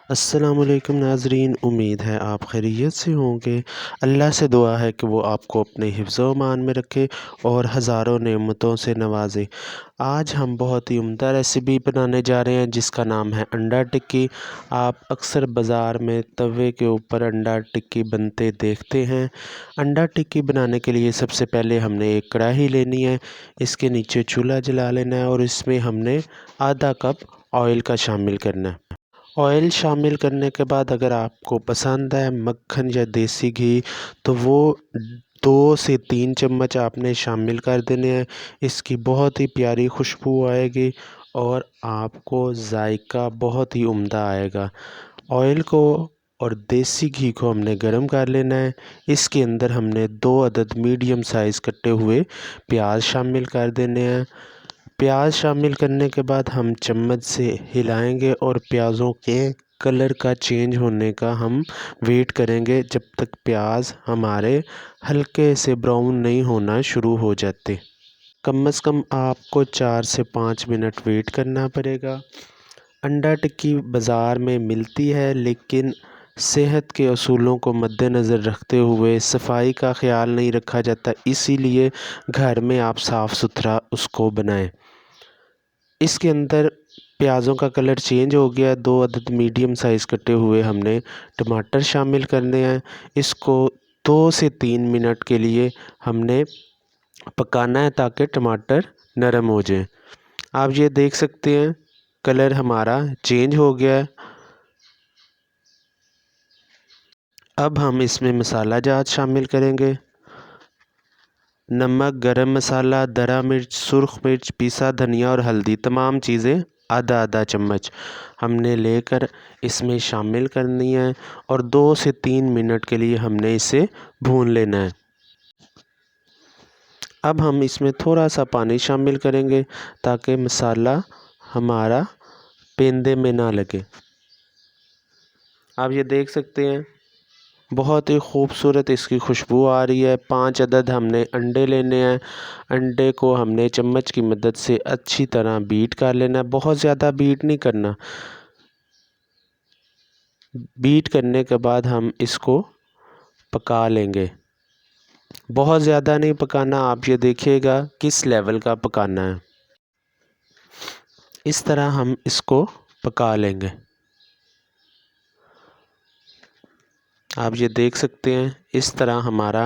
अस्सलामुअलैकुम नाज़रीन, उम्मीद है आप खैरियत से होंगे। अल्लाह से दुआ है कि वो आपको अपने हिफ्ज़-ओ अमान में रखे और हज़ारों नेमतों से नवाज़े। आज हम बहुत ही उम्दा रेसिपी बनाने जा रहे हैं जिसका नाम है अंडा टिक्की। आप अक्सर बाज़ार में तवे के ऊपर अंडा टिक्की बनते देखते हैं। अंडा टिक्की बनाने के लिए सबसे पहले हमने एक कढ़ाई लेनी है, इसके नीचे चूल्हा जला लेना है और इसमें हमने आधा कप ऑयल का शामिल करना है। ऑयल शामिल करने के बाद अगर आपको पसंद है मक्खन या देसी घी तो वो 2 से 3 चम्मच आपने शामिल कर देने हैं। इसकी बहुत ही प्यारी खुशबू आएगी और आपको जायका बहुत ही उम्दा आएगा। ऑयल को और देसी घी को हमने गरम कर लेना है। इसके अंदर हमने 2 अदद मीडियम साइज़ कटे हुए प्याज शामिल कर देने हैं। प्याज शामिल करने के बाद हम चम्मच से हिलाएंगे और प्याज़ों के कलर का चेंज होने का हम वेट करेंगे जब तक प्याज हमारे हल्के से ब्राउन नहीं होना शुरू हो जाते। कम से कम आपको 4 से 5 मिनट वेट करना पड़ेगा। अंडा टिक्की बाज़ार में मिलती है लेकिन सेहत के असूलों को मद्देनज़र रखते हुए सफाई का ख्याल नहीं रखा जाता, इसीलिए घर में आप साफ़ सुथरा उसको बनाएं। इसके अंदर प्याज़ों का कलर चेंज हो गया। 2 अदद मीडियम साइज़ कटे हुए हमने टमाटर शामिल करने हैं। इसको 2 से 3 मिनट के लिए हमने पकाना है ताकि टमाटर नरम हो जाए। आप ये देख सकते हैं कलर हमारा चेंज हो गया है। अब हम इसमें मसाला जात शामिल करेंगे। नमक, गरम मसाला, दरा मिर्च, सुर्ख मिर्च, पिसा धनिया और हल्दी, तमाम चीज़ें आधा आधा चम्मच हमने लेकर इसमें शामिल करनी है और 2 से 3 मिनट के लिए हमने इसे भून लेना है। अब हम इसमें थोड़ा सा पानी शामिल करेंगे ताकि मसाला हमारा पेंदे में ना लगे। आप ये देख सकते हैं बहुत ही खूबसूरत इसकी खुशबू आ रही है। 5 अदद हमने अंडे लेने हैं। अंडे को हमने चम्मच की मदद से अच्छी तरह बीट कर लेना है। बहुत ज़्यादा बीट नहीं करना। बीट करने के बाद हम इसको पका लेंगे। बहुत ज़्यादा नहीं पकाना, आप ये देखिएगा किस लेवल का पकाना है। इस तरह हम इसको पका लेंगे। आप ये देख सकते हैं इस तरह हमारा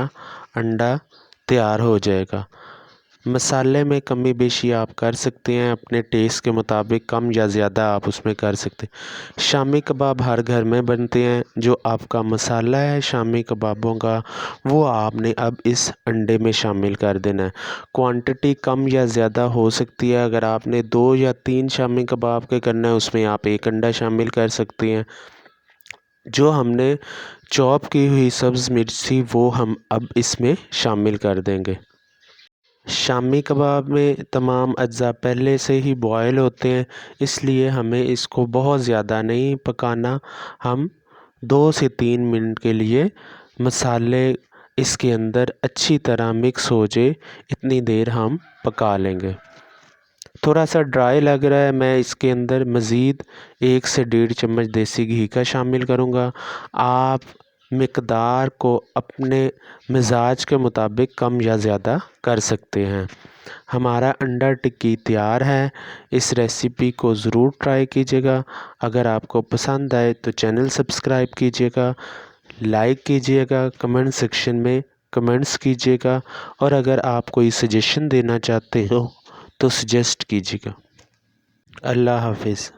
अंडा तैयार हो जाएगा। मसाले में कमी बेशी आप कर सकते हैं, अपने टेस्ट के मुताबिक कम या ज़्यादा आप उसमें कर सकते हैं। शामी कबाब हर घर में बनते हैं। जो आपका मसाला है शामी कबाबों का वो आपने अब इस अंडे में शामिल कर देना है। क्वांटिटी कम या ज़्यादा हो सकती है। अगर आपने 2 या 3 शामी कबाब के करना है उसमें आप 1 अंडा शामिल कर सकते हैं। जो हमने चॉप की हुई सब्ज़ मिर्च थी वो हम अब इसमें शामिल कर देंगे। शामी कबाब में तमाम अज्ज़ा पहले से ही बॉयल होते हैं, इसलिए हमें इसको बहुत ज़्यादा नहीं पकाना। हम 2 से 3 मिनट के लिए मसाले इसके अंदर अच्छी तरह मिक्स हो जाए इतनी देर हम पका लेंगे। थोड़ा सा ड्राई लग रहा है, मैं इसके अंदर मज़ीद 1 से 1.5 चम्मच देसी घी का शामिल करूँगा। आप मिक़दार को अपने मिजाज के मुताबिक कम या ज़्यादा कर सकते हैं। हमारा अंडा टिक्की तैयार है। इस रेसिपी को ज़रूर ट्राई कीजिएगा। अगर आपको पसंद आए तो चैनल सब्सक्राइब कीजिएगा, लाइक कीजिएगा, कमेंट सेक्शन में कमेंट्स कीजिएगा और अगर आप कोई सजेशन देना चाहते हो तो सजेस्ट कीजिएगा। अल्लाह हाफ़िज़।